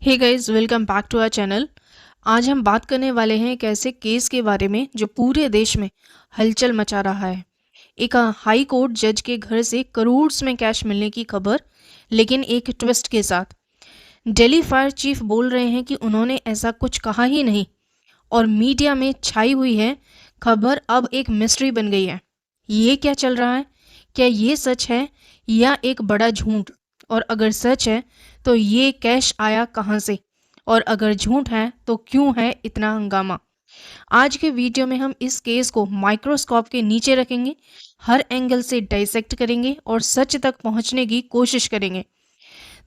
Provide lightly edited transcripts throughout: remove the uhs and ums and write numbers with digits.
Hey guys, welcome back to our channel. आज हम बात करने वाले हैं एक ऐसे केस के बारे में जो पूरे देश में हलचल मचा रहा है। एक हाई कोर्ट जज के घर से करोड़ में कैश मिलने की खबर, लेकिन एक ट्विस्ट के साथ। दिल्ली फायर चीफ बोल रहे हैं कि उन्होंने ऐसा कुछ कहा ही नहीं, और मीडिया में छाई हुई है खबर अब एक मिस्ट्री बन गई है। ये क्या चल रहा है? क्या ये सच है या एक बड़ा झूठ? और अगर सच है तो ये कैश आया कहाँ से, और अगर झूठ है तो क्यों है इतना हंगामा? आज के वीडियो में हम इस केस को माइक्रोस्कोप के नीचे रखेंगे, हर एंगल से डाइसेक्ट करेंगे और सच तक पहुंचने की कोशिश करेंगे।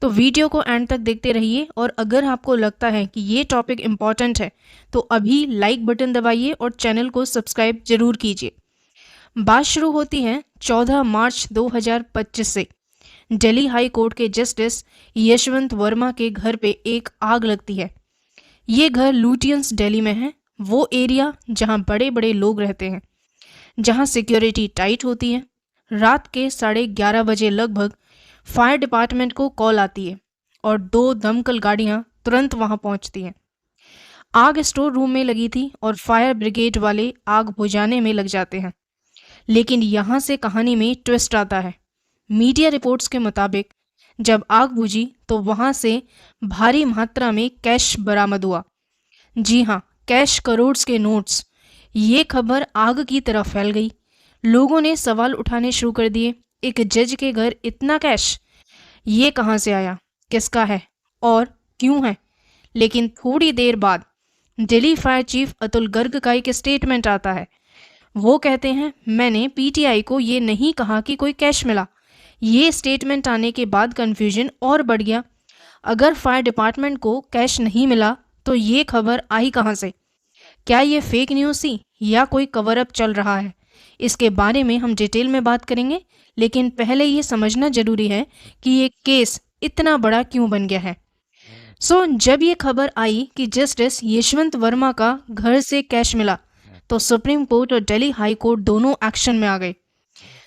तो वीडियो को एंड तक देखते रहिए, और अगर आपको लगता है कि ये टॉपिक इम्पॉर्टेंट है तो अभी लाइक बटन दबाइए और चैनल को सब्सक्राइब जरूर कीजिए। बात शुरू होती है 14 मार्च 2025 से। दिल्ली हाई कोर्ट के जस्टिस यशवंत वर्मा के घर पे एक आग लगती है। ये घर लुटियंस दिल्ली में है, वो एरिया जहां बड़े बड़े लोग रहते हैं, जहां सिक्योरिटी टाइट होती है। रात के 11:30 बजे लगभग फायर डिपार्टमेंट को कॉल आती है और 2 दमकल गाड़ियां तुरंत वहां पहुंचती हैं। आग स्टोर रूम में लगी थी और फायर ब्रिगेड वाले आग बुझाने में लग जाते हैं। लेकिन यहाँ से कहानी में ट्विस्ट आता है। मीडिया रिपोर्ट्स के मुताबिक जब आग बुझी तो वहां से भारी मात्रा में कैश बरामद हुआ। जी हाँ, कैश, करोड़ के नोट्स। ये खबर आग की तरफ फैल गई। लोगों ने सवाल उठाने शुरू कर दिए। एक जज के घर इतना कैश, ये कहाँ से आया, किसका है और क्यों है? लेकिन थोड़ी देर बाद दिल्ली फायर चीफ अतुल गर्ग का एक स्टेटमेंट आता है। वो कहते हैं, मैंने पीटीआई को ये नहीं कहा कि कोई कैश मिला। ये स्टेटमेंट आने के बाद कंफ्यूजन और बढ़ गया। अगर फायर डिपार्टमेंट को कैश नहीं मिला तो ये खबर आई कहाँ से? क्या ये फेक न्यूज़ थी या कोई कवर अप चल रहा है? इसके बारे में हम डिटेल में बात करेंगे, लेकिन पहले ये समझना जरूरी है कि ये केस इतना बड़ा क्यों बन गया है। जब ये खबर आई कि जस्टिस यशवंत वर्मा का घर से कैश मिला, तो सुप्रीम कोर्ट और दिल्ली हाई कोर्ट दोनों एक्शन में आ गए।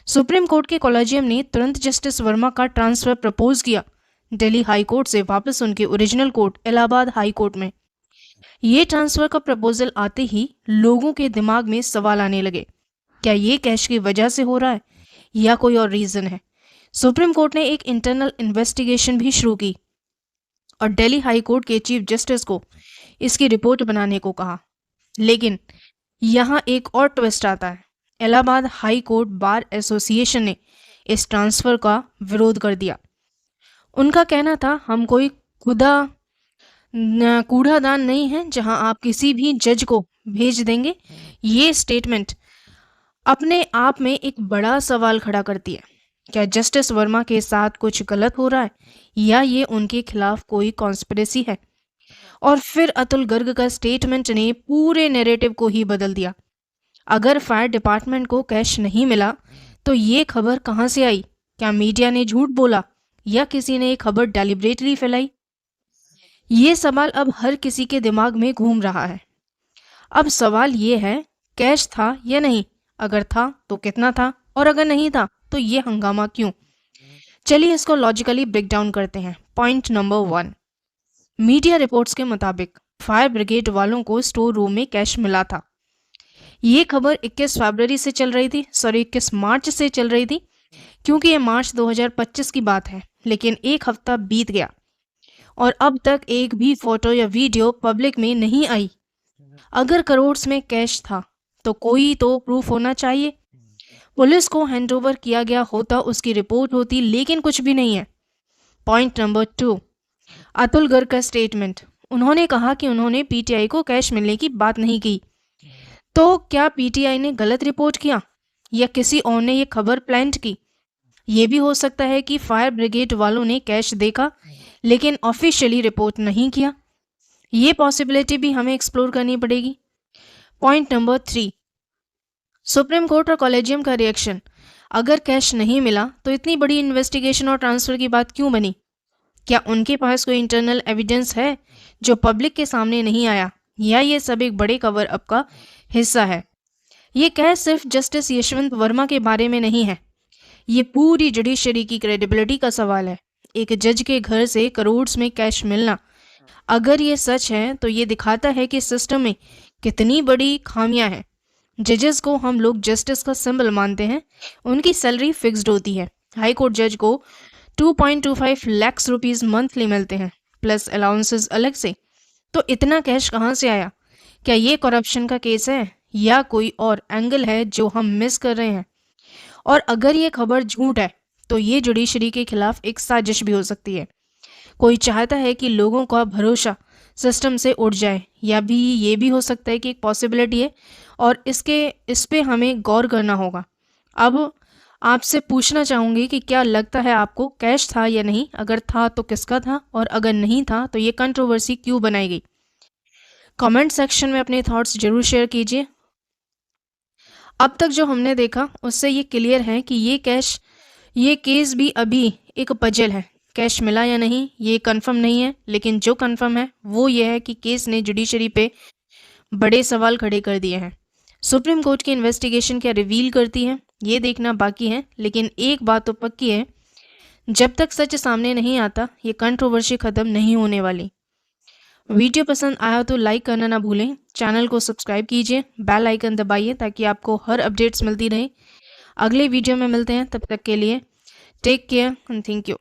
सुप्रीम कोर्ट के कॉलेजियम ने तुरंत जस्टिस वर्मा का ट्रांसफर प्रपोज किया दिल्ली हाई कोर्ट से वापस उनके original court Allahabad high court में। ये ट्रांसफर का प्रपोजल आते ही लोगों के दिमाग में सवाल आने लगे। क्या ये कैश की वजह से हो रहा है या कोई और रीजन है? सुप्रीम कोर्ट ने एक इंटरनल इन्वेस्टिगेशन भी शुरू की और दिल्ली हाई कोर्ट के चीफ जस्टिस को इसकी रिपोर्ट बनाने को कहा। लेकिन यहाँ एक और ट्विस्ट आता है। Allahabad high court bar association ने इस ट्रांसफर का विरोध कर दिया। उनका कहना था, हम कोई कूड़ादान नहीं है जहां आप किसी भी जज को भेज देंगे। ये स्टेटमेंट अपने आप में एक बड़ा सवाल खड़ा करती है। क्या जस्टिस वर्मा के साथ कुछ गलत हो रहा है या ये उनके खिलाफ कोई कॉन्स्पिरेसी है? और फिर अतुल गर्ग का स्टेटमेंट ने पूरे नैरेटिव को ही बदल दिया। अगर फायर डिपार्टमेंट को कैश नहीं मिला तो ये खबर कहाँ से आई? क्या मीडिया ने झूठ बोला या किसी ने ये खबर डेलिब्रेटली फैलाई? ये सवाल अब हर किसी के दिमाग में घूम रहा है। अब सवाल ये है, कैश था या नहीं? अगर था तो कितना था, और अगर नहीं था तो ये हंगामा क्यों? चलिए इसको लॉजिकली ब्रेक डाउन करते हैं। पॉइंट नंबर 1, मीडिया रिपोर्ट्स के मुताबिक फायर ब्रिगेड वालों को स्टोर रूम में कैश मिला था। ये खबर 21 मार्च से चल रही थी, क्योंकि ये मार्च 2025 की बात है। लेकिन एक हफ्ता बीत गया और अब तक एक भी फोटो या वीडियो पब्लिक में नहीं आई। अगर करोड़ में कैश था तो कोई तो प्रूफ होना चाहिए। पुलिस को हैंडओवर किया गया होता, उसकी रिपोर्ट होती, लेकिन कुछ भी नहीं है। पॉइंट नंबर 2, अतुल गर्ग का स्टेटमेंट। उन्होंने कहा कि उन्होंने पीटीआई को कैश मिलने की बात नहीं की। तो क्या पीटीआई ने गलत रिपोर्ट किया या किसी और ने ये खबर प्लांट की? ये भी हो सकता है कि फायर ब्रिगेड वालों ने कैश देखा लेकिन ऑफिशियली रिपोर्ट नहीं किया। ये पॉसिबिलिटी भी हमें एक्सप्लोर करनी पड़ेगी। पॉइंट नंबर 3, सुप्रीम कोर्ट और कॉलेजियम का रिएक्शन। अगर कैश नहीं मिला तो इतनी बड़ी इन्वेस्टिगेशन और ट्रांसफर की बात क्यों बनी? क्या उनके पास कोई इंटरनल एविडेंस है जो पब्लिक के सामने नहीं आया, या ये सब एक बड़े कवर अप का हिस्सा है? ये केस सिर्फ जस्टिस यशवंत वर्मा के बारे में नहीं है, ये पूरी जुडिशरी की क्रेडिबिलिटी का सवाल है। एक जज के घर से करोड़ में कैश मिलना अगर ये सच है तो ये दिखाता है कि सिस्टम में कितनी बड़ी खामियां हैं। जजेस को हम लोग जस्टिस का सिंबल मानते हैं, उनकी सैलरी फिक्स्ड होती है। हाई कोर्ट जज को 2.25 लाख रुपीस मंथली मिलते हैं, प्लस अलाउंसेस अलग से। तो इतना कैश कहाँ से आया? क्या ये करप्शन का केस है या कोई और एंगल है जो हम मिस कर रहे हैं? और अगर ये खबर झूठ है तो ये जुडिशरी के खिलाफ एक साजिश भी हो सकती है। कोई चाहता है कि लोगों का भरोसा सिस्टम से उठ जाए, या भी ये भी हो सकता है कि एक पॉसिबिलिटी है, और इस पे हमें गौर करना होगा। अब आपसे पूछना चाहूँगी कि क्या लगता है आपको, कैश था या नहीं? अगर था तो किसका था, और अगर नहीं था तो ये कंट्रोवर्सी क्यों बनाई गई? कमेंट सेक्शन में अपने थॉट्स जरूर शेयर कीजिए। अब तक जो हमने देखा उससे ये क्लियर है कि ये केस भी अभी एक पजल है। कैश मिला या नहीं ये कंफर्म नहीं है, लेकिन जो कंफर्म है वो ये है कि केस ने जुडिशरी पे बड़े सवाल खड़े कर दिए हैं। सुप्रीम कोर्ट की इन्वेस्टिगेशन क्या रिवील करती है ये देखना बाकी है, लेकिन एक बात तो पक्की है, जब तक सच सामने नहीं आता ये कंट्रोवर्सी खत्म नहीं होने वाली। वीडियो पसंद आया तो लाइक करना ना भूलें, चैनल को सब्सक्राइब कीजिए, बेल आइकन दबाइए ताकि आपको हर अपडेट्स मिलती रहे। अगले वीडियो में मिलते हैं, तब तक के लिए take care and thank you.